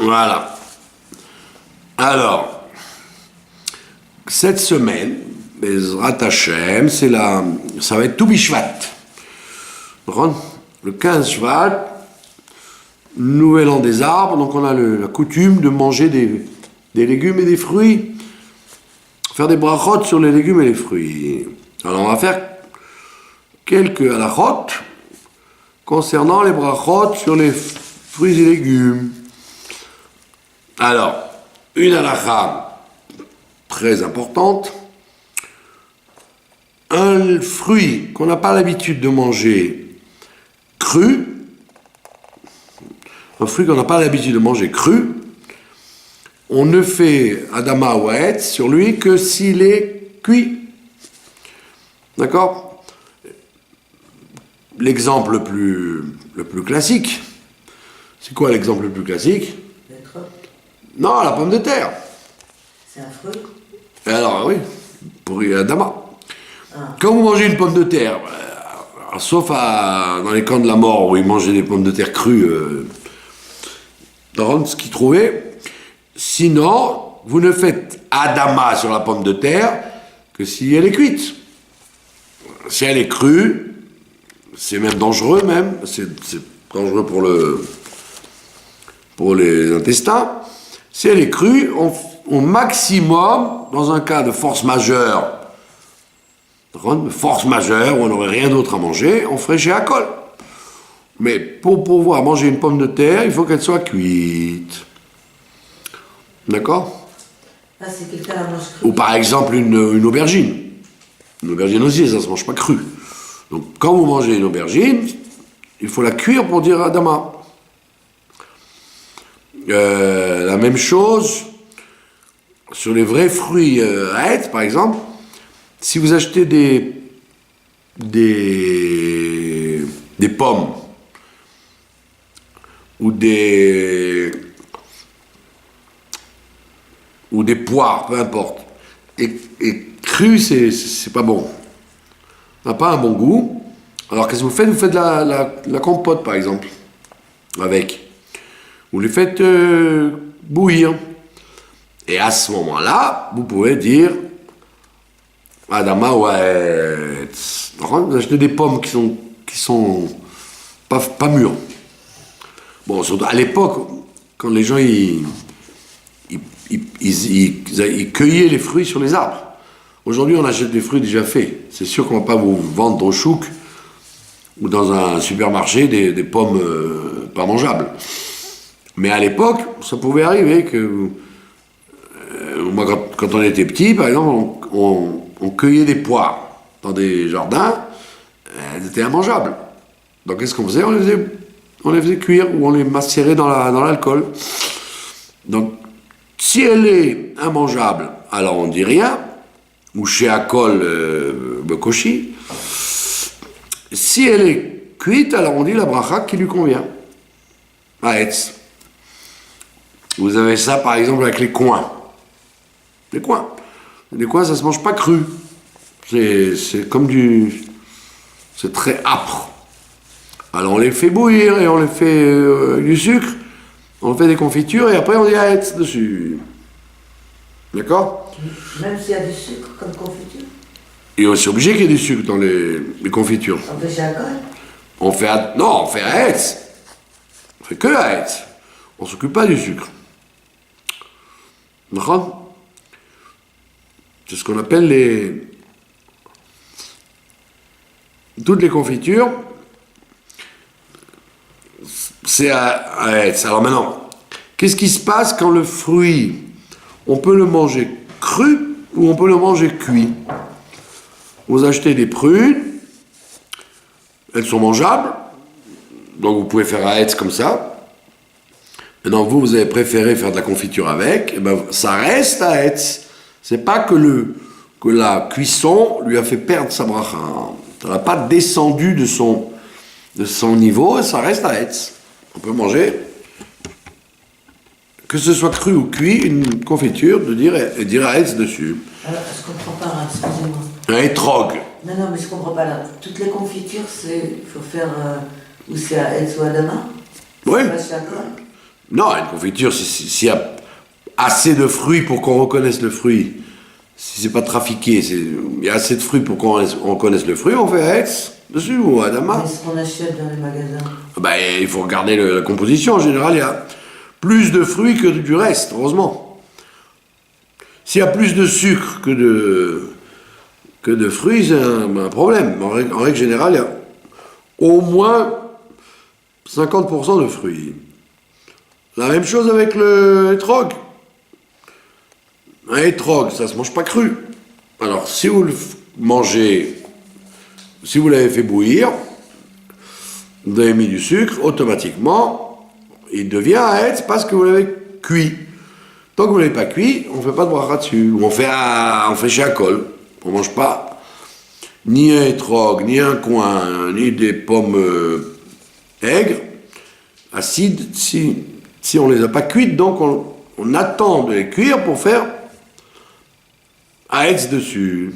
Voilà. Alors, cette semaine, Bezrat Hashem, ça va être tout Bishvat. Le 15 Shvat, nouvel an des arbres, donc on a la coutume de manger des légumes et des fruits, faire des brachot sur les légumes et les fruits. Alors on va faire quelques halachot concernant les brachot sur les fruits et légumes. Alors, une halakha très importante, un fruit qu'on n'a pas l'habitude de manger cru, on ne fait Adama ou Aetz sur lui que s'il est cuit. D'accord? L'exemple le plus classique, c'est quoi l'exemple le plus classique? Non, la pomme de terre. C'est un fruit? Alors oui, pour Adama. Quand vous mangez une pomme de terre, sauf dans les camps de la mort où ils mangeaient des pommes de terre crues, dans ce qu'ils trouvaient, sinon, vous ne faites Adama sur la pomme de terre que si elle est cuite. Si elle est crue, c'est même dangereux c'est dangereux pour les intestins. Si elle est crue, au maximum, dans un cas de force majeure, où on n'aurait rien d'autre à manger, on ferait chez Akol. Mais pour pouvoir manger une pomme de terre, il faut qu'elle soit cuite. D'accord? Si quelqu'un la mange crue. Ou par exemple une aubergine. Une aubergine aussi, ça ne se mange pas cru. Donc quand vous mangez une aubergine, il faut la cuire pour dire Adama. La même chose sur les vrais fruits Aetz, par exemple. Si vous achetez des pommes ou des poires, peu importe, et cru, c'est pas bon. Ça n'a pas un bon goût. Alors qu'est-ce que vous faites? Vous faites de la compote, par exemple, avec. Vous les faites bouillir. Et à ce moment-là, vous pouvez dire Adama ou Aetz. Vous achetez des pommes qui sont pas mûres. Bon, surtout à l'époque, quand les gens ils cueillaient les fruits sur les arbres. Aujourd'hui, on achète des fruits déjà faits. C'est sûr qu'on ne va pas vous vendre au chouk ou dans un supermarché des pommes pas mangeables. Mais à l'époque, ça pouvait arriver que moi, quand on était petit, par exemple, on cueillait des poires dans des jardins, elles étaient immangeables. Donc qu'est-ce qu'on faisait? On les faisait cuire ou on les macérait dans l'alcool. Donc si elle est immangeable, alors on ne dit rien, ou chez Akol Bekoshi. Si elle est cuite, alors on dit la bracha qui lui convient. Aetz. Vous avez ça par exemple avec les coings. Les coings, ça se mange pas cru. C'est comme c'est très âpre. Alors on les fait bouillir et on les fait avec du sucre. On fait des confitures et après on dit Aetz dessus. D'accord? Même s'il y a du sucre comme confiture? Il est aussi obligé qu'il y ait du sucre dans les confitures. On fait chez Akol? On fait Aetz. On fait que Aetz. On s'occupe pas du sucre. D'accord? C'est ce qu'on appelle toutes les confitures, c'est à Aetz. Alors maintenant, qu'est-ce qui se passe quand le fruit, on peut le manger cru ou on peut le manger cuit? Vous achetez des prunes, elles sont mangeables, donc vous pouvez faire Aetz comme ça. Maintenant, vous avez préféré faire de la confiture avec, et ben ça reste Aetz. C'est pas que la cuisson lui a fait perdre sa bracha. Ça n'a pas descendu de son niveau, et ça reste Aetz. On peut manger, que ce soit cru ou cuit, une confiture, dire Aetz dessus. Alors, je comprends pas, là, excusez-moi. Un étrog. Non, mais je comprends pas là. Toutes les confitures, il faut faire ou c'est Aetz ou Adama? Oui. C'est pas chez Akol? Non, une confiture, s'il y a assez de fruits pour qu'on reconnaisse le fruit, si c'est pas trafiqué, il y a assez de fruits pour qu'on reconnaisse le fruit, on fait Aetz dessus ou Adama. Mais ce qu'on achète dans les magasins. Ben, il faut regarder la composition. En général, il y a plus de fruits que du reste, heureusement. S'il y a plus de sucre que de fruits, c'est un problème. En règle générale, il y a au moins 50% de fruits. La même chose avec le hétrog. Un hétrog, ça se mange pas cru. Alors, si vous le mangez, si vous l'avez fait bouillir, vous avez mis du sucre, automatiquement, il devient un Aetz parce que vous l'avez cuit. Tant que vous ne l'avez pas cuit, on ne fait pas de bracha dessus. Ou on fait chez Akol. On ne mange pas ni un hétrog, ni un coin, ni des pommes aigres, acides, si on ne les a pas cuites. Donc on attend de les cuire pour faire Aetz dessus.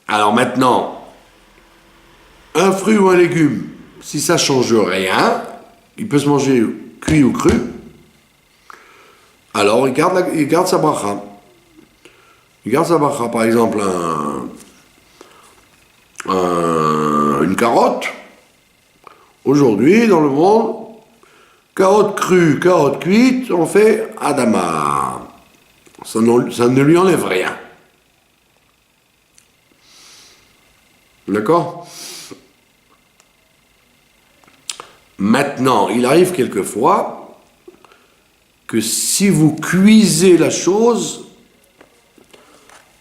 Alors maintenant, un fruit ou un légume, si ça ne change rien, il peut se manger cuit ou cru, alors il garde sa bracha. Il garde sa bracha. Par exemple, une carotte. Aujourd'hui, dans le monde, carotte crue, carotte cuite, on fait Adama. Ça ne lui enlève rien. D'accord ? Maintenant, il arrive quelquefois que si vous cuisez la chose,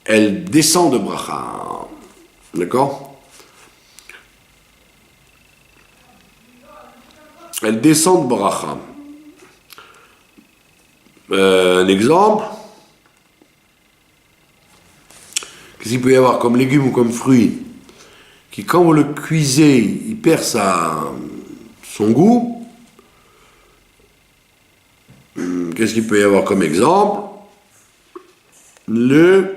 elle descend de bracha. D'accord ? Elle descend de bracha. Un exemple, qu'est-ce qu'il peut y avoir comme légume ou comme fruit qui, quand vous le cuisez, il perd son goût. Qu'est-ce qu'il peut y avoir comme exemple? Le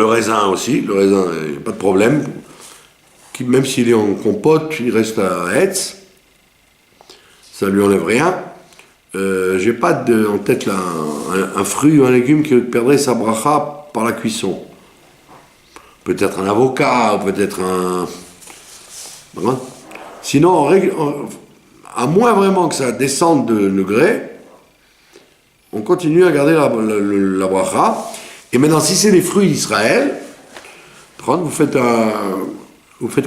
raisin aussi, le raisin, pas de problème. Même s'il est en compote, il reste à Aetz. Ça lui enlève rien. J'ai pas en tête là, un fruit ou un légume qui perdrait sa bracha par la cuisson. Peut-être un avocat, ou peut-être un... Hein? Sinon, à moins vraiment que ça descende de degré, on continue à garder la bracha. Et maintenant, si c'est des fruits d'Israël, vous faites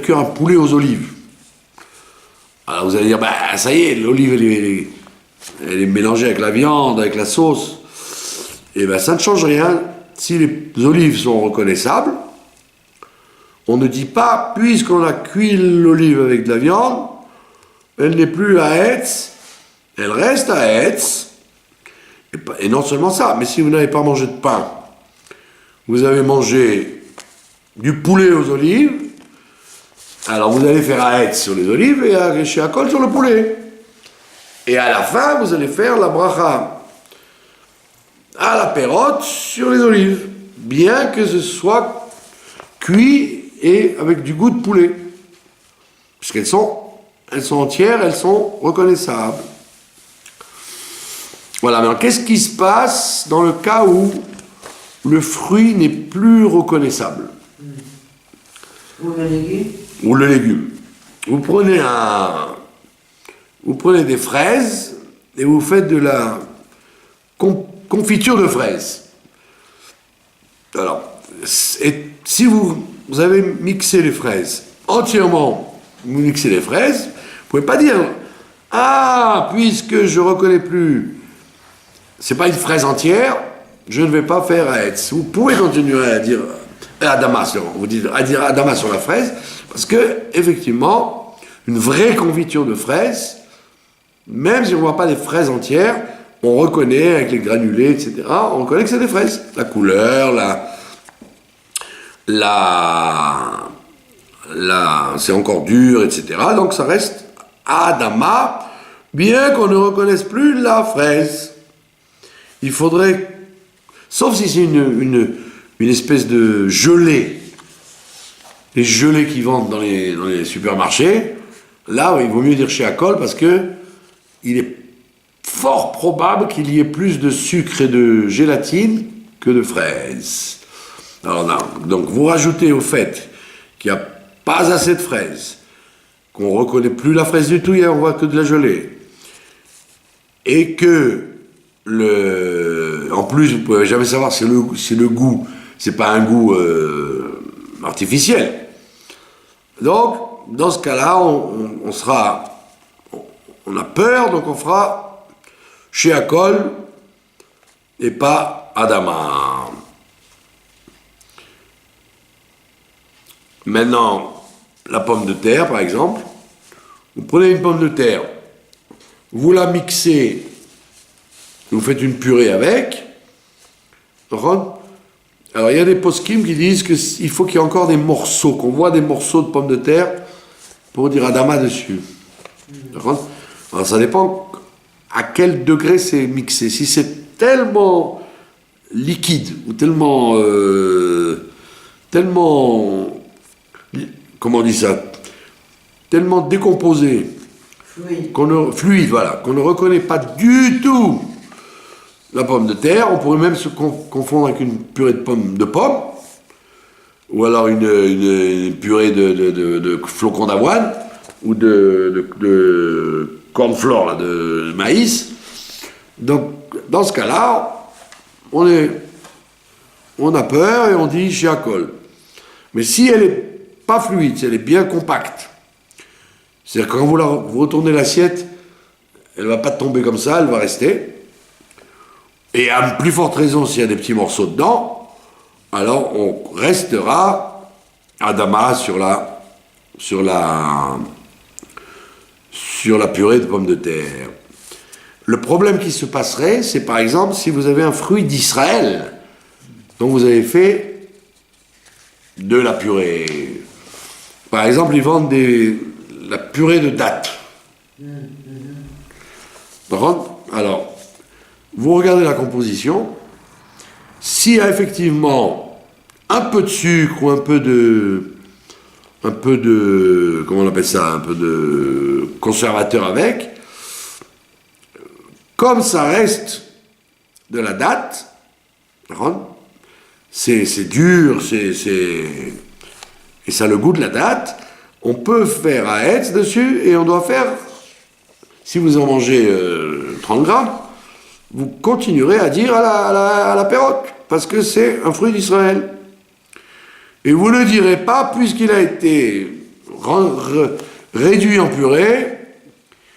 cuire un poulet aux olives. Alors vous allez dire, ça y est, l'olive, elle est mélangée avec la viande, avec la sauce. Et ça ne change rien. Si les olives sont reconnaissables, on ne dit pas, puisqu'on a cuit l'olive avec de la viande, elle n'est plus à Aetz, elle reste à Aetz. Et non seulement ça, mais si vous n'avez pas mangé de pain, vous avez mangé du poulet aux olives, alors vous allez faire Aetz sur les olives et chez Akol sur le poulet. Et à la fin, vous allez faire la bracha à la pérote sur les olives, bien que ce soit cuit et avec du goût de poulet. Puisqu'elles sont entières, elles sont reconnaissables. Voilà, mais alors qu'est-ce qui se passe dans le cas où le fruit n'est plus reconnaissable? Ou le légume. Ou le légume. Vous prenez des fraises et vous faites de la confiture de fraises. Alors, si vous avez mixé les fraises entièrement, vous mixez les fraises, vous ne pouvez pas dire « Ah, puisque je ne reconnais plus, c'est pas une fraise entière, je ne vais pas faire Aetz. » Vous pouvez continuer à dire Adama, vous dites à dire Adama sur la fraise, parce que effectivement, une vraie confiture de fraises, même si on ne voit pas des fraises entières, on reconnaît avec les granulés, etc., on reconnaît que c'est des fraises. La couleur, c'est encore dur, etc. Donc ça reste Adama, bien qu'on ne reconnaisse plus la fraise. Il faudrait, sauf si c'est une espèce de gelée. Les gelées qui vendent dans les supermarchés, là, il vaut mieux dire chez Akol parce que il est fort probable qu'il y ait plus de sucre et de gélatine que de fraises. Alors, donc, vous rajoutez au fait qu'il n'y a pas assez de fraises, qu'on ne reconnaît plus la fraise du tout, on voit que de la gelée, et que en plus, vous ne pouvez jamais savoir si le goût, c'est pas un goût artificiel. Donc, dans ce cas-là, on a peur, donc on fera chez Akol et pas Adama. Maintenant, la pomme de terre, par exemple, vous prenez une pomme de terre, vous la mixez, vous faites une purée avec. Alors, il y a des poskim qui disent qu'il faut qu'il y ait encore des morceaux, qu'on voit des morceaux de pommes de terre pour dire Adama dessus. Alors, ça dépend à quel degré c'est mixé. Si c'est tellement liquide ou tellement comment on dit ça, tellement décomposé, fluide, voilà, qu'on ne reconnaît pas du tout la pomme de terre, on pourrait même se confondre avec une purée de pommes, ou alors une purée de flocons d'avoine, ou de cornflore, là, de maïs. Donc, dans ce cas-là, on a peur et on dit chez Akol. Mais si elle n'est pas fluide, si elle est bien compacte, c'est-à-dire que quand vous retournez l'assiette, elle ne va pas tomber comme ça, elle va rester. Et à plus forte raison, s'il y a des petits morceaux dedans, alors on restera Adama sur la purée de pommes de terre. Le problème qui se passerait, c'est par exemple si vous avez un fruit d'Israël dont vous avez fait de la purée. Par exemple, ils vendent la purée de dattes. Par contre, alors, vous regardez la composition, s'il y a effectivement un peu de sucre ou un peu de, comment on appelle ça, un peu de conservateur avec, comme ça reste de la date, c'est dur, et ça a le goût de la date, on peut faire un hetz dessus et on doit faire, si vous en mangez 30 grammes, vous continuerez à dire à la perrotte, parce que c'est un fruit d'Israël. Et vous ne le direz pas, puisqu'il a été réduit en purée,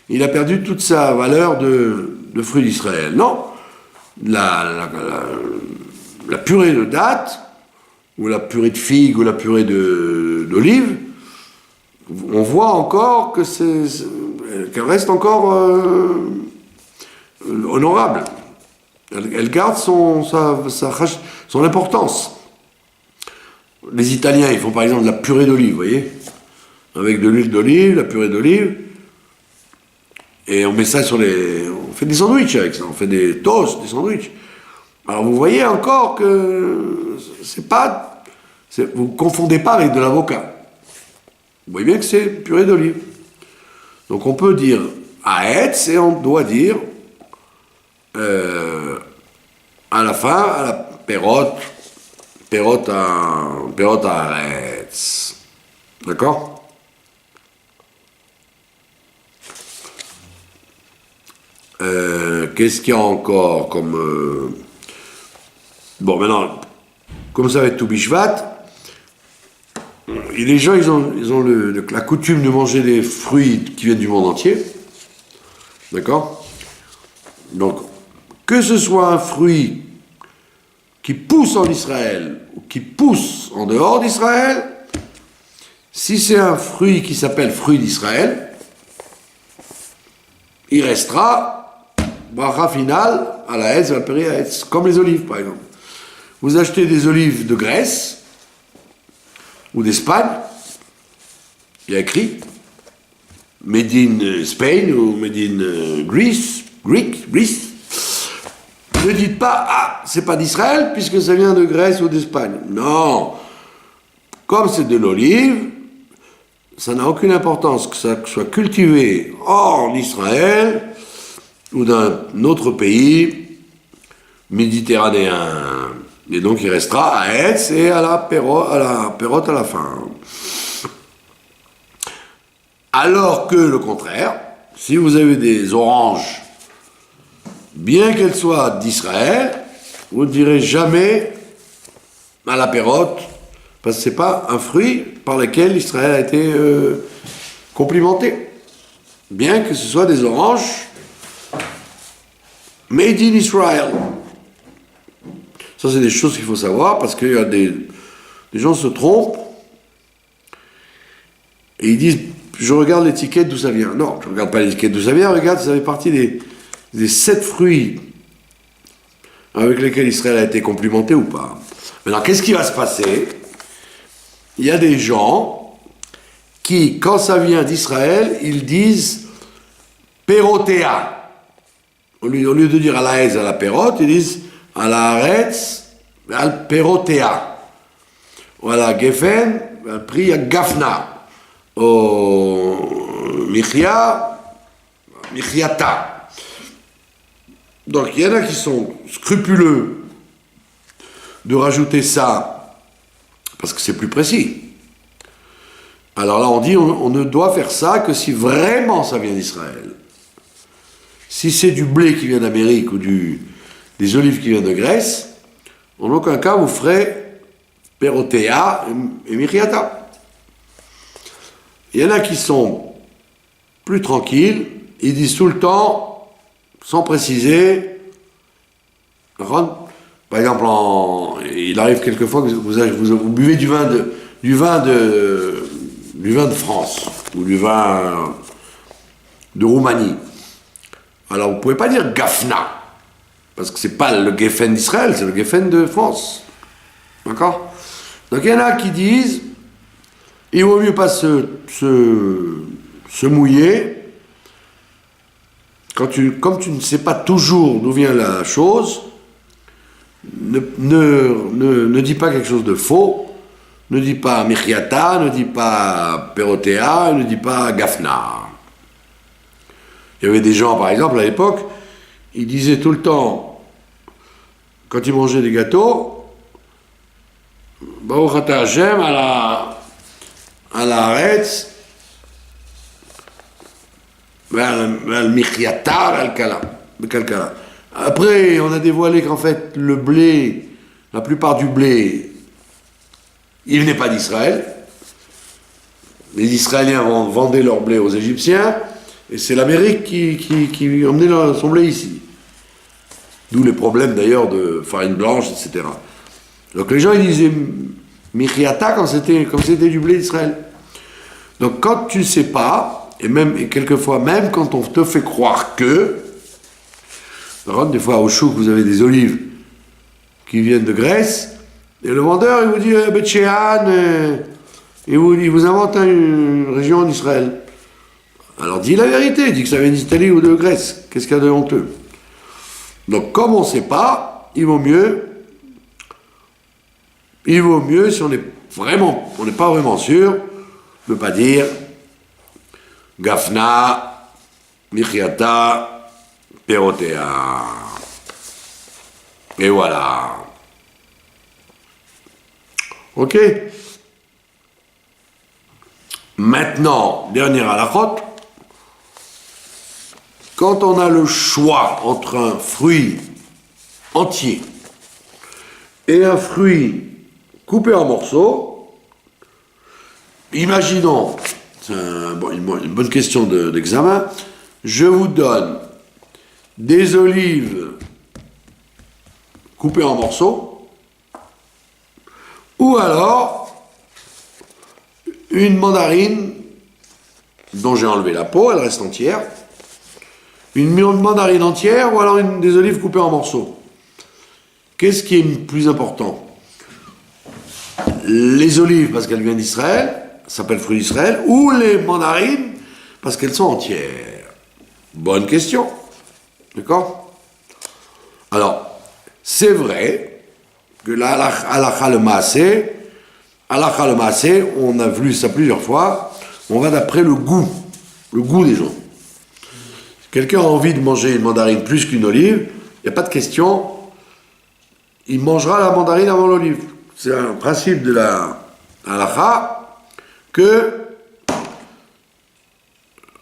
il a perdu toute sa valeur de fruit d'Israël. Non, la purée de date, ou la purée de figue, ou la purée d'olive, on voit encore qu'elle reste encore honorable. Elle garde son importance. Les Italiens, ils font par exemple de la purée d'olive, vous voyez, avec de l'huile d'olive, la purée d'olive, et on met ça on fait des sandwichs avec ça, on fait des toasts, des sandwichs. Alors vous voyez encore que vous ne confondez pas avec de l'avocat. Vous voyez bien que c'est purée d'olive. Donc on peut dire Haetz et on doit dire à la fin, à la perrotte à Haetz. D'accord? Qu'est-ce qu'il y a encore comme... Bon, maintenant, comme ça va être tout Bishvat, et les gens, ils ont la coutume de manger des fruits qui viennent du monde entier. D'accord? Donc, que ce soit un fruit qui pousse en Israël ou qui pousse en dehors d'Israël, si c'est un fruit qui s'appelle fruit d'Israël, il restera bracha final à la Hetz, à la péri à Hetz, comme les olives par exemple. Vous achetez des olives de Grèce ou d'Espagne, il y a écrit Made in Spain ou Made in Greece. Vous Ne dites pas, ah, c'est pas d'Israël puisque ça vient de Grèce ou d'Espagne. Non. Comme c'est de l'olive, ça n'a aucune importance que ça soit cultivé en Israël ou d'un autre pays méditerranéen. Et donc il restera à Etz et à la pérote à la fin. Alors que le contraire, si vous avez des oranges, bien qu'elles soient d'Israël, vous ne direz jamais à la pérote, parce que ce n'est pas un fruit par lequel Israël a été complimenté. Bien que ce soit des oranges made in Israel. Ça, c'est des choses qu'il faut savoir, parce qu'il y a des gens se trompent, et ils disent, je regarde l'étiquette d'où ça vient. Non, je ne regarde pas l'étiquette d'où ça vient, regarde, ça fait partie des 7 fruits avec lesquels Israël a été complimenté ou pas. Maintenant, qu'est-ce qui va se passer? Il y a des gens qui, quand ça vient d'Israël, ils disent pérotéa. Au lieu de dire à la haise, à la pérote, ils disent à la haretz, al pérotéa. Ou à la gefen, al pri, à gafna. Au michiata. Donc il y en a qui sont scrupuleux de rajouter ça parce que c'est plus précis. Alors là on dit on ne doit faire ça que si vraiment ça vient d'Israël. Si c'est du blé qui vient d'Amérique ou des olives qui viennent de Grèce, en aucun cas vous ferez pérotéa et michiata. Il y en a qui sont plus tranquilles, ils disent tout le temps, sans préciser, par exemple, il arrive quelquefois que vous buvez du vin de France, ou du vin de Roumanie. Alors vous ne pouvez pas dire Gafna, parce que c'est pas le Geffen d'Israël, c'est le Geffen de France. D'accord? Donc il y en a qui disent, il vaut mieux pas se mouiller. Comme tu ne sais pas toujours d'où vient la chose, ne dis pas quelque chose de faux, ne dis pas michiata, ne dis pas pérotéa, ne dis pas gafna. Il y avait des gens, par exemple, à l'époque, ils disaient tout le temps, quand ils mangeaient des gâteaux, Baruch ata Hashem à la Haaretz, al michiata, al kalkala. Après, on a dévoilé qu'en fait, le blé, la plupart du blé, il venait pas d'Israël. Les Israéliens vendaient leur blé aux Égyptiens, et c'est l'Amérique qui emmenait son blé ici. D'où les problèmes d'ailleurs de farine blanche, etc. Donc les gens, ils disaient michiata comme c'était du blé d'Israël. Donc quand tu ne sais pas, et quelquefois même quand on te fait croire que, des fois au chouk vous avez des olives qui viennent de Grèce, et le vendeur il vous dit Bet-Shean, il vous invente une région en Israël. Alors dis la vérité, dis que ça vient d'Italie ou de Grèce, qu'est-ce qu'il y a de honteux? Donc comme on ne sait pas, il vaut mieux, si on n'est pas vraiment sûr, ne pas dire Gafna, Michiata, Pérotéa. Et voilà. Ok? Maintenant, dernière halachot. Quand on a le choix entre un fruit entier et un fruit coupé en morceaux, imaginons, c'est une bonne question d'examen, je vous donne des olives coupées en morceaux, ou alors une mandarine dont j'ai enlevé la peau, elle reste entière, une mandarine entière, ou alors des olives coupées en morceaux. Qu'est-ce qui est le plus important? Les olives, parce qu'elles viennent d'Israël, ça s'appelle fruit d'Israël, ou les mandarines, parce qu'elles sont entières? Bonne question. D'accord? Alors, C'est vrai que la halakha le maaseh, on a vu ça plusieurs fois, on va d'après le goût des gens. Si quelqu'un a envie de manger une mandarine plus qu'une olive, il n'y a pas de question, il mangera la mandarine avant l'olive. C'est un principe de la halakha que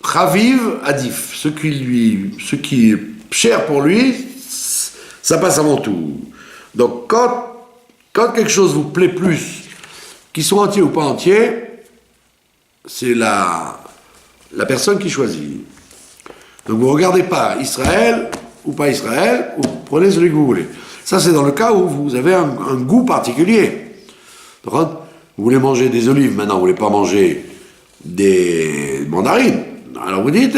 Chaviv adif, ce qui est cher pour lui, ça passe avant tout. Donc quand quelque chose vous plaît plus, qu'ils soient entiers ou pas entiers, c'est la personne qui choisit. Donc vous ne regardez pas Israël ou pas Israël, vous prenez celui que vous voulez. Ça c'est dans le cas où vous avez un goût particulier. Donc, vous voulez manger des olives, maintenant vous ne voulez pas manger des mandarines. Alors vous dites,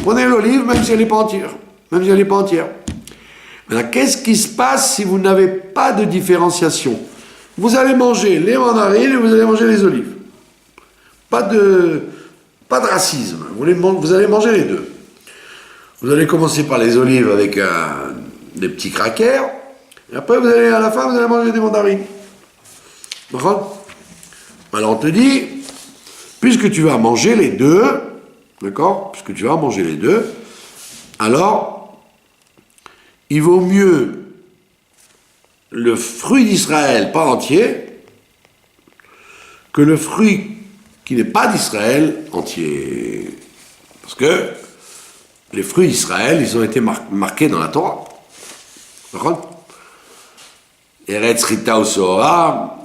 prenez l'olive même si elle n'est pas entière. Maintenant, qu'est-ce qui se passe si vous n'avez pas de différenciation? Vous allez manger les mandarines et vous allez manger les olives. Pas de racisme. Vous allez manger les deux. Vous allez commencer par les olives avec des petits crackers, et après à la fin vous allez manger des mandarines. D'accord? Alors on te dit, puisque tu vas manger les deux, d'accord? Alors il vaut mieux le fruit d'Israël pas entier que le fruit qui n'est pas d'Israël entier. Parce que les fruits d'Israël, ils ont été marqués dans la Torah. D'accord? Eretz Rita ou Sohara,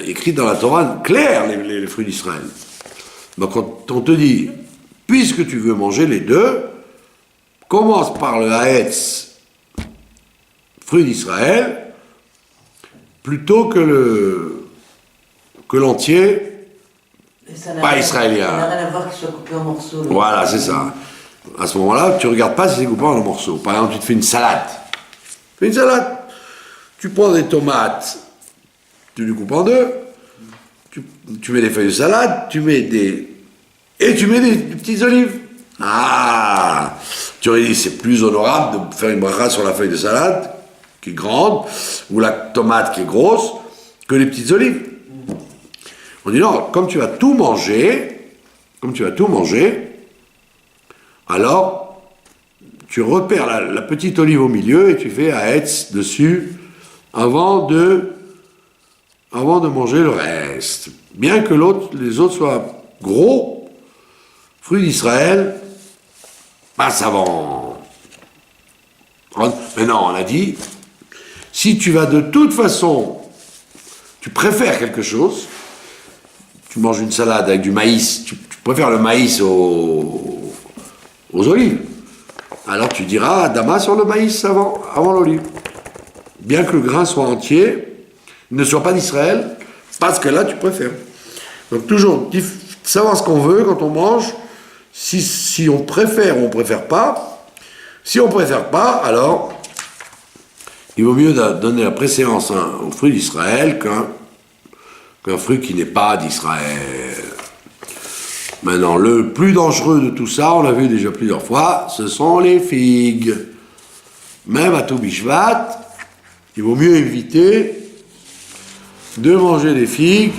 écrit dans la Torah, clair, les fruits d'Israël. Donc quand on te dit, puisque tu veux manger les deux, commence par le Haetz, fruit d'Israël, plutôt que l'entier, pas israélien. Ça n'a rien à voir qu'il soit coupé en morceaux. Voilà, c'est ça. À ce moment-là, tu ne regardes pas si c'est coupé en morceaux. Par exemple, tu te fais une salade. Tu prends des tomates, tu les coupes en deux, tu mets des feuilles de salade, tu mets des petites olives. Ah, tu aurais dit c'est plus honorable de faire une bracha sur la feuille de salade, qui est grande, ou la tomate qui est grosse, que les petites olives. On dit non, comme tu vas tout manger, alors tu repères la petite olive au milieu et tu fais haetz dessus avant de manger le reste. Bien que les autres soient gros, fruits d'Israël, passe avant. Maintenant, on a dit, si tu vas de toute façon, tu préfères quelque chose, tu manges une salade avec du maïs, tu préfères le maïs aux olives, alors tu diras Dama sur le maïs avant l'olive. Bien que le grain soit entier, ne soit pas d'Israël, parce que là tu préfères. Donc toujours savoir ce qu'on veut quand on mange, si on préfère ou on préfère pas. Si on préfère pas, alors il vaut mieux donner la préséance au fruit d'Israël qu'un fruit qui n'est pas d'Israël. Maintenant, le plus dangereux de tout ça, on l'a vu déjà plusieurs fois, ce sont les figues. Même à Tobi Shvat, il vaut mieux éviter de manger des figues.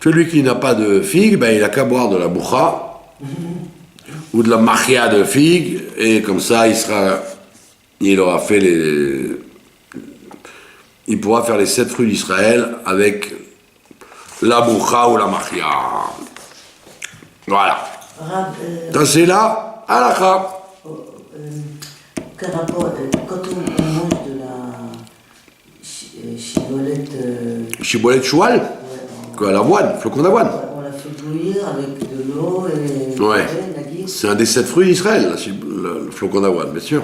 Celui qui n'a pas de figues, il n'a qu'à boire de la boucha ou de la machia de figues, et comme ça, il aura fait il pourra faire les 7 fruits d'Israël avec la boucha ou la machia. Voilà. Ça c'est là, halakha. Quel rapport, quand on mange de la chibolette... Chibolette choual, l'avoine, flocon d'avoine. On la fait bouillir avec de l'eau et... Ouais. C'est un des 7 fruits d'Israël, le flocon d'avoine, bien sûr.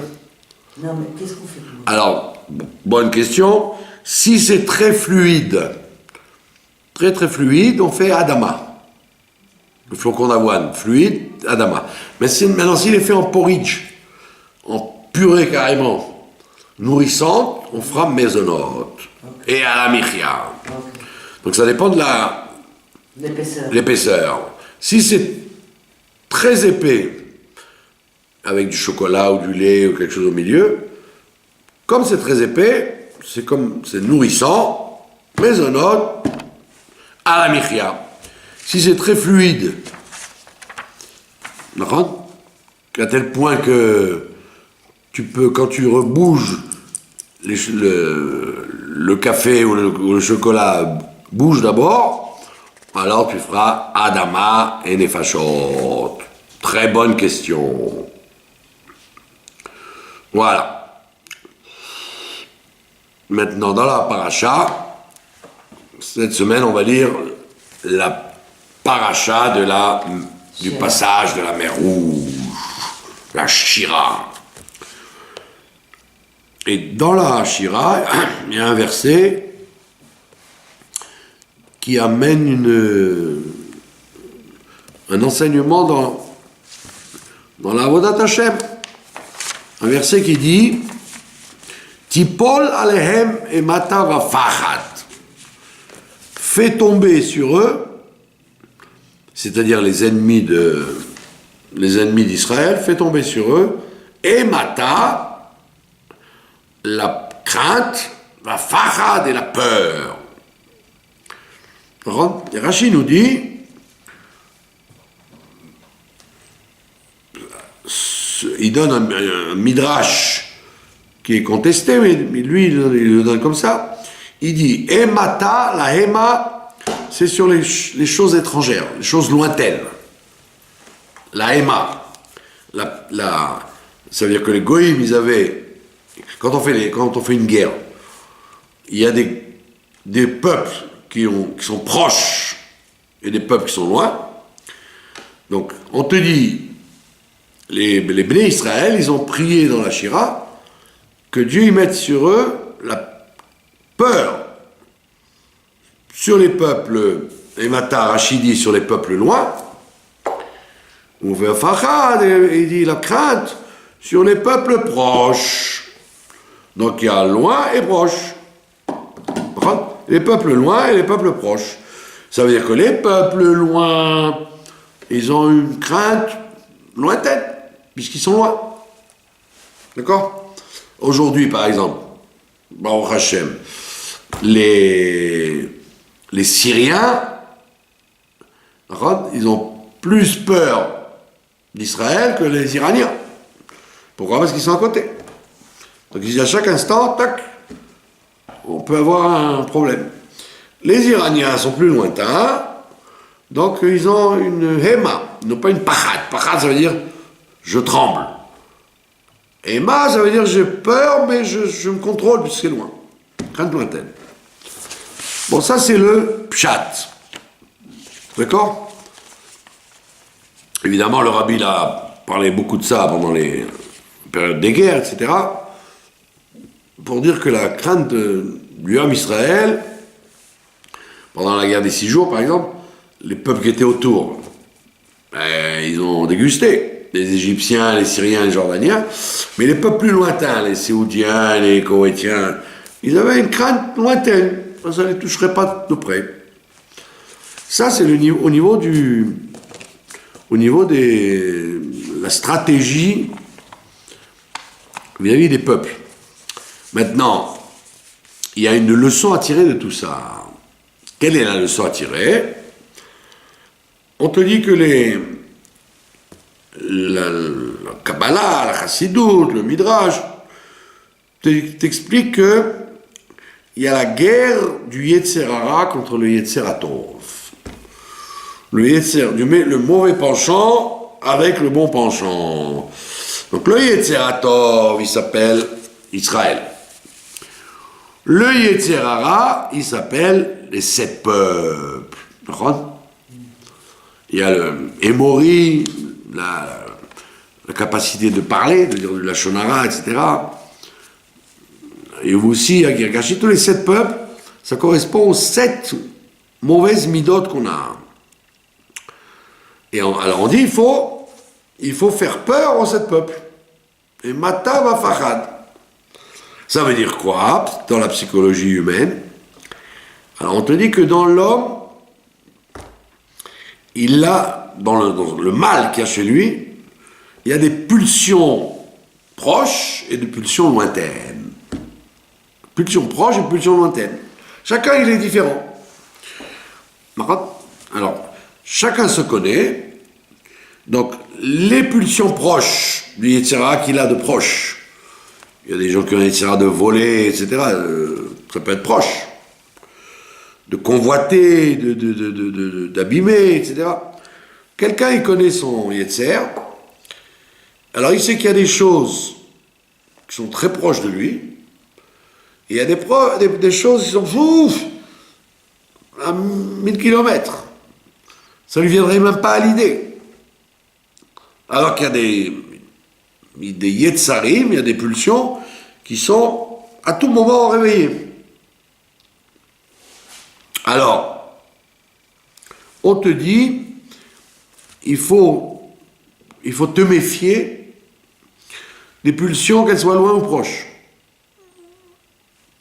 Non, mais qu'est-ce qu'on fait pour... Alors, bonne question. Si c'est très fluide, très fluide, on fait Adama. Le flocon d'avoine, fluide, Adama. Mais maintenant, s'il est fait en porridge, en purée carrément, nourrissante, on fera maisonnote. Okay. Et à la michia. Okay. Donc ça dépend de l'épaisseur. Si c'est très épais, avec du chocolat ou du lait ou quelque chose au milieu. Comme c'est très épais, c'est nourrissant, maisonnote, à la michia. Si c'est très fluide, d'accord, à tel point que tu peux, quand tu rebouges, le café ou le chocolat bouge d'abord, alors tu feras Adama et Nefashot. Très bonne question. Voilà. Maintenant, dans la paracha, cette semaine, on va lire la paracha du passage de la mer Rouge, la Shira. Et dans la Shira, il y a un verset qui amène un enseignement dans la Avodat Hashem. Un verset qui dit Tipol alehem emata vafachat. Fais tomber sur eux, c'est-à-dire les ennemis d'Israël, fais tomber sur eux, emata, la crainte, vafachat et la peur. Et Rachid nous dit, il donne un midrash qui est contesté, mais lui il le donne comme ça. Il dit Emata, la Hema, c'est sur les choses étrangères, les choses lointaines. La Hema, ça veut dire que les Goïms, ils avaient, quand on fait une guerre, il y a des peuples qui sont proches et des peuples qui sont loin. Donc, on te dit, les Bnei Israël, ils ont prié dans la Shira que Dieu y mette sur eux la peur sur les peuples, et Mata Rachidi sur les peuples loin, on fait Fachad, et il dit la crainte sur les peuples proches. Donc il y a loin et proche. Les peuples loin et les peuples proches. Ça veut dire que les peuples loin, ils ont une crainte lointaine, puisqu'ils sont loin. D'accord? Aujourd'hui, par exemple, Baruch Hashem, les Syriens, ils ont plus peur d'Israël que les Iraniens. Pourquoi? Parce qu'ils sont à côté. Donc à chaque instant, tac, on peut avoir un problème. Les Iraniens sont plus lointains, donc ils ont une Hema, ils n'ont pas une Pachat. Pachat, ça veut dire je tremble. Hema, ça veut dire j'ai peur, mais je me contrôle puisque c'est loin. Crainte lointaine. Bon, ça c'est le pshat. D'accord? Évidemment, le rabbi a parlé beaucoup de ça pendant les périodes des guerres, etc. Pour dire que la crainte du homme Israël, pendant la guerre des 6 jours, par exemple, les peuples qui étaient autour, ils ont dégusté. Les Égyptiens, les Syriens, les Jordaniens, mais les peuples plus lointains, les Séoudiens, les Koweïtiens, ils avaient une crainte lointaine. Ça ne les toucherait pas de près. Ça, c'est au niveau de la stratégie vis-à-vis des peuples. Maintenant, il y a une leçon à tirer de tout ça. Quelle est la leçon à tirer? On te dit que la Kabbalah, la Chassidut, le Midrash, t'explique que il y a la guerre du Yetzer Hara contre le Yetzer Hatov. Le mauvais penchant avec le bon penchant. Donc le Yetzer Hatov, il s'appelle Israël. Le Yetzer Hara, il s'appelle les 7 peuples. Il y a le Émori, la capacité de parler, de dire du Lachon Hara, etc. Et aussi, à Girgashi, tous les 7 peuples, ça correspond aux 7 mauvaises midotes qu'on a. Et alors on dit, il faut faire peur aux 7 peuples. Et Mata va Fachad. Ça veut dire quoi, dans la psychologie humaine? Alors on te dit que dans l'homme, il a, dans le mal qu'il y a chez lui, il y a des pulsions proches et des pulsions lointaines. Pulsions proches et pulsions lointaines. Chacun, il est différent. Alors, chacun se connaît. Donc, les pulsions proches du Yetzirah qu'il a de proche. Il y a des gens qui ont un Yetzirah de voler, etc. Ça peut être proche. De convoiter, d'abîmer, etc. Quelqu'un, il connaît son Yetzer. Alors, il sait qu'il y a des choses qui sont très proches de lui. Et il y a des choses qui sont à 1000 kilomètres. Ça ne lui viendrait même pas à l'idée. Alors qu'il y a des Yetzarim, il y a des pulsions qui sont à tout moment réveillées. Alors, on te dit, il faut te méfier des pulsions, qu'elles soient loin ou proches.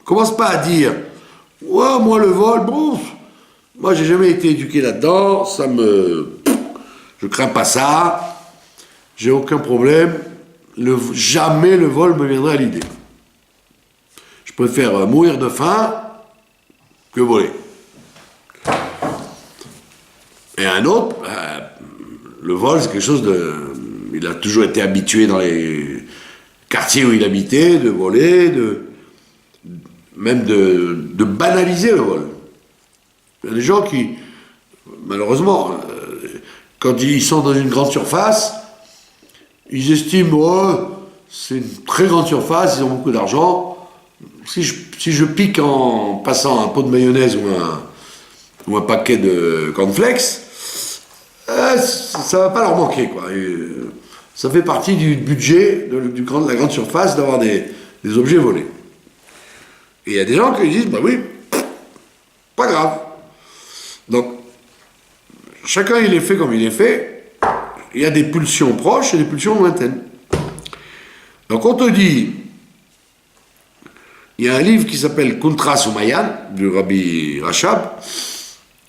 Commence pas à dire, ouais, moi le vol, bon, moi j'ai jamais été éduqué là-dedans, je crains pas ça, j'ai aucun problème, jamais le vol me viendrait à l'idée. Je préfère mourir de faim que voler. Et un autre, le vol, c'est quelque chose il a toujours été habitué dans les quartiers où il habitait, de voler, même de banaliser le vol. Il y a des gens qui, malheureusement, quand ils sont dans une grande surface, ils estiment, oh, c'est une très grande surface, ils ont beaucoup d'argent. Si je pique en passant un pot de mayonnaise ou un paquet de cornflakes, ça va pas leur manquer, quoi. Ça fait partie du budget de la grande surface d'avoir des objets volés. Et il y a des gens qui disent, bah oui, pas grave. Donc, chacun il est fait comme il est fait. Il y a des pulsions proches et des pulsions lointaines. Donc on te dit, il y a un livre qui s'appelle Kuntras Umayan, du Rabbi Rachab,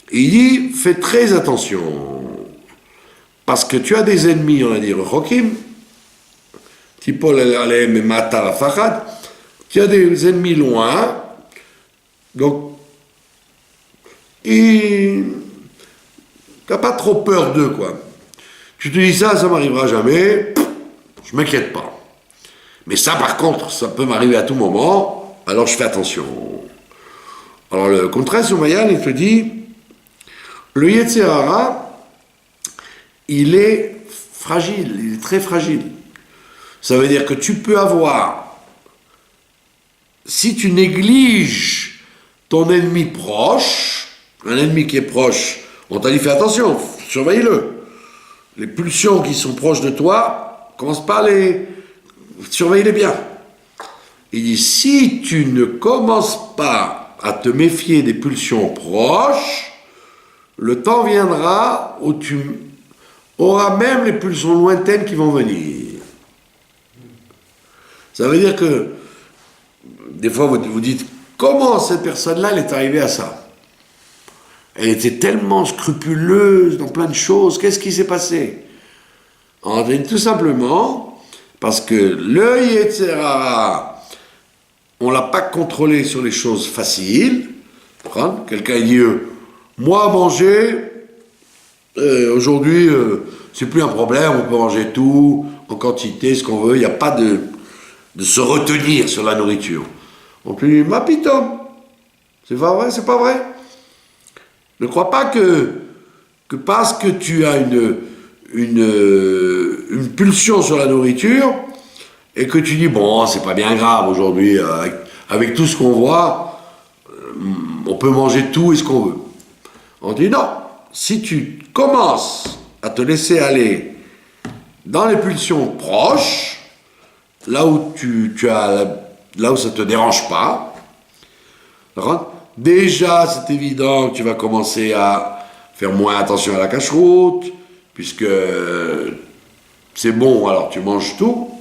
et il dit, fais très attention. Parce que tu as des ennemis, on a dit, Rechokim, Tipol Aleem et Matar Fachad, tu as des ennemis loin, donc, tu n'as pas trop peur d'eux, quoi. Tu te dis ça m'arrivera jamais, je m'inquiète pas. Mais ça, par contre, ça peut m'arriver à tout moment, alors je fais attention. Alors, le contraire sur Mayan, il te dit, le Yetzer Hara, il est fragile, il est très fragile. Ça veut dire que tu peux avoir, si tu négliges ton ennemi proche, un ennemi qui est proche, on t'a dit fais attention, surveille-le. Les pulsions qui sont proches de toi, commence pas surveille-les bien. Il dit, si tu ne commences pas à te méfier des pulsions proches, le temps viendra où tu auras même les pulsions lointaines qui vont venir. Ça veut dire que, des fois vous dites, comment cette personne-là, elle est arrivée à ça? Elle était tellement scrupuleuse dans plein de choses, qu'est-ce qui s'est passé? Tout simplement, parce que le Yetzer Hara, on ne l'a pas contrôlé sur les choses faciles. Quelqu'un dit, moi manger, aujourd'hui, c'est plus un problème, on peut manger tout, en quantité, ce qu'on veut, il n'y a pas de se retenir sur la nourriture. On te dit, ma pitom, c'est pas vrai, c'est pas vrai. Ne crois pas que parce que tu as une pulsion sur la nourriture, et que tu dis, bon, c'est pas bien grave aujourd'hui, avec tout ce qu'on voit, on peut manger tout et ce qu'on veut. On dit non, si tu commences à te laisser aller dans les pulsions proches, là où là où ça te dérange pas, déjà c'est évident que tu vas commencer à faire moins attention à la cache-route, puisque c'est bon, alors tu manges tout.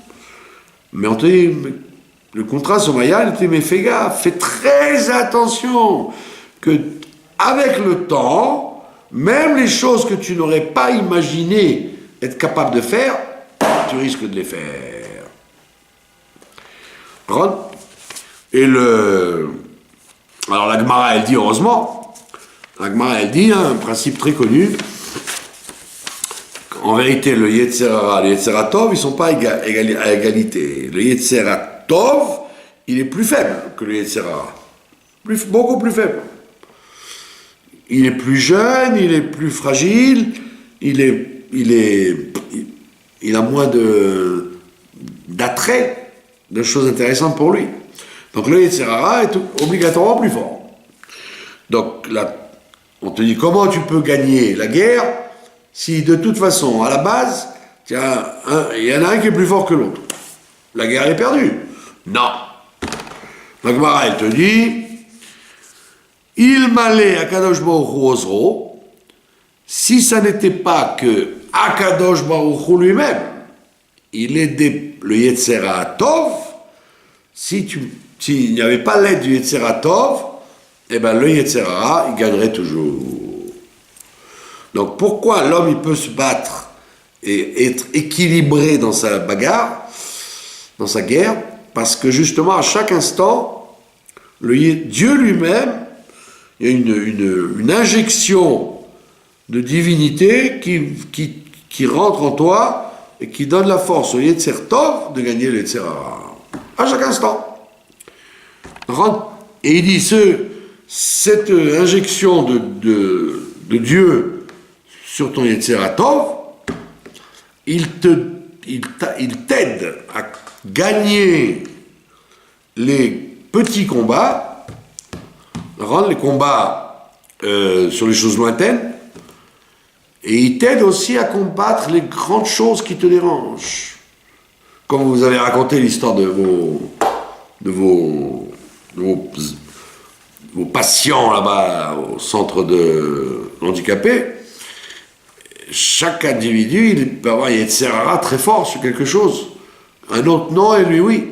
Mais on te dit, le contrat sur Maya, il te dit, mais fais gaffe, fais très attention, que avec le temps, même les choses que tu n'aurais pas imaginé être capable de faire, tu risques de les faire. Et alors la Gemara, elle dit, heureusement, la Gemara, elle dit, un principe très connu, en vérité, le Yetzer Hara et le Yetzer Tov, ils ne sont pas à égalité. Le Yetzer Tov, il est plus faible que le Yetzer Hara. Beaucoup plus faible. Il est plus jeune, il est plus fragile, il a moins d'attrait, de choses intéressantes pour lui. Donc le Yetzer Hara est obligatoirement plus fort. Donc là, on te dit comment tu peux gagner la guerre si de toute façon, à la base, il y en a un qui est plus fort que l'autre. La guerre est perdue. Non. La Gemara, elle te dit, il m'allait à Kadosh Baruch Hu Ozro, si ça n'était pas que Akadosh Baruch Hu lui-même, il aidait le Yetzer Tov, s'il n'y avait pas l'aide du Yetzer Tov, eh ben le Yetzer Hara, il gagnerait toujours. Donc pourquoi l'homme il peut se battre et être équilibré dans sa bagarre, dans sa guerre? Parce que justement à chaque instant, Dieu lui-même, il y a une injection de divinité qui rentre en toi et qui donne la force au Yetzer Tov de gagner le Yetzer Hara. À chaque instant. Et il dit, cette injection de Dieu sur ton Yetzer Tov, il t'aide à gagner les petits combats, rendre les combats sur les choses lointaines, et il t'aide aussi à combattre les grandes choses qui te dérangent. Comme vous avez raconté l'histoire de vos patients là-bas au centre de handicapés, chaque individu, il peut avoir un Yetzer Hara très fort sur quelque chose. Un autre non, et lui oui.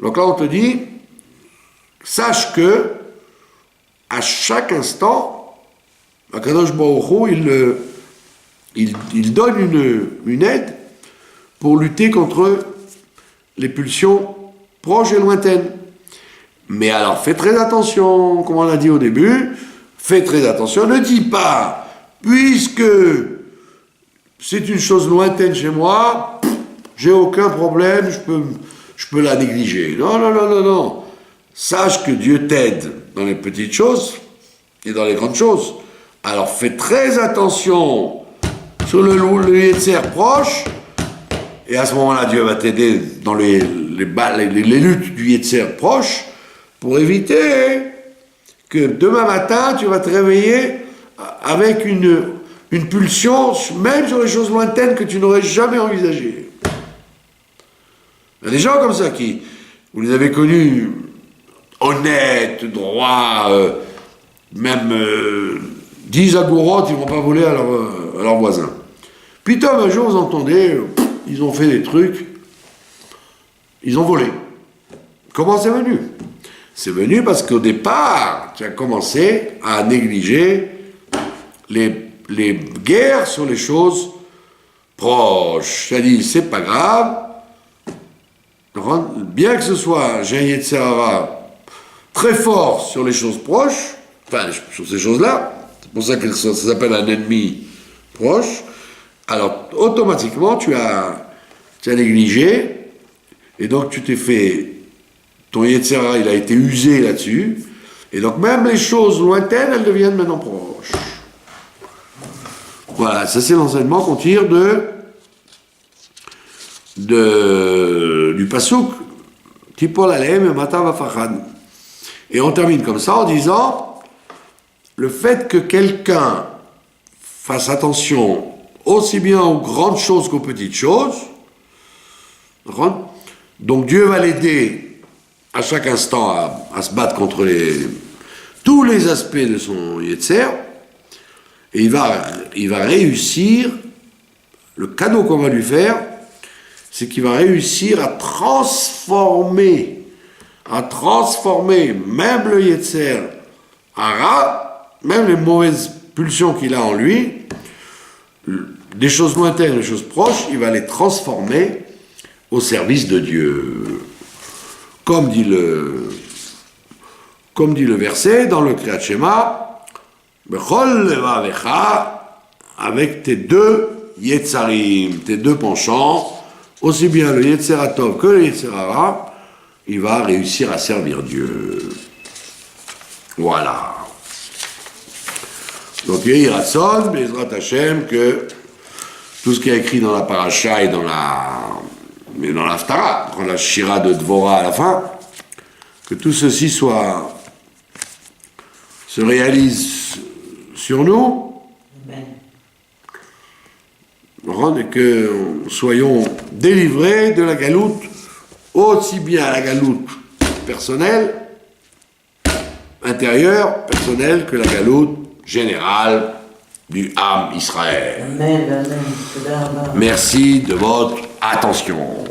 Donc là, on te dit, sache que, à chaque instant, Akadosh Baruch Hu, il donne une aide pour lutter contre les pulsions proches et lointaines. Mais alors, fais très attention, comme on l'a dit au début, fais très attention, ne dis pas, puisque c'est une chose lointaine chez moi, j'ai aucun problème, je peux la négliger. Non, non, non, non, non. Sache que Dieu t'aide dans les petites choses et dans les grandes choses. Alors fais très attention sur le Yetzer proche, et à ce moment-là, Dieu va t'aider dans les luttes du Yetzer proche, pour éviter que demain matin, tu vas te réveiller avec une pulsion, même sur les choses lointaines que tu n'aurais jamais envisagées. Il y a des gens comme ça vous les avez connus honnêtes, droits, même 10 agourotes, ils ne vont pas voler à leurs voisins. Puis un jour, vous entendez, ils ont fait des trucs, ils ont volé. Comment c'est venu? C'est venu parce qu'au départ, tu as commencé à négliger les guerres sur les choses proches. Tu as dit, c'est pas grave, bien que ce soit, j'ai un Yetzer Hara très fort sur les choses proches, enfin, sur ces choses-là, c'est pour ça que ça s'appelle un ennemi proche, alors automatiquement, tu as négligé, et donc tu t'es fait, ton Yetzer Hara, il a été usé là-dessus, et donc même les choses lointaines, elles deviennent maintenant proches. Voilà, ça c'est l'enseignement qu'on tire du pasuk Tipol Alehem Mata Vafachad. Et on termine comme ça en disant le fait que quelqu'un fasse attention aussi bien aux grandes choses qu'aux petites choses, donc Dieu va l'aider à chaque instant à se battre contre tous les aspects de son Yetzer, et il va réussir, le cadeau qu'on va lui faire, c'est qu'il va réussir à transformer même le Yetzer Hara, même les mauvaises pulsions qu'il a en lui, des choses lointaines, des choses proches, il va les transformer au service de Dieu. Comme dit le verset dans le Kriyat Shema, Bechol levavecha, avec tes deux Yetzarim, tes deux penchants, aussi bien le Yetzer HaTov que le Yetzer Hara, il va réussir à servir Dieu. Voilà. Donc, Yehi Ratson, Bezrat Hashem, que tout ce qui est écrit dans la paracha et dans l'Haftara, dans la Shira de Dvorah à la fin, que tout ceci se réalise sur nous, et que soyons délivrés de la galoute, aussi bien la galoute personnelle, intérieure, personnelle, que la galoute générale du Am Israël. Amen, amen. Merci de votre attention.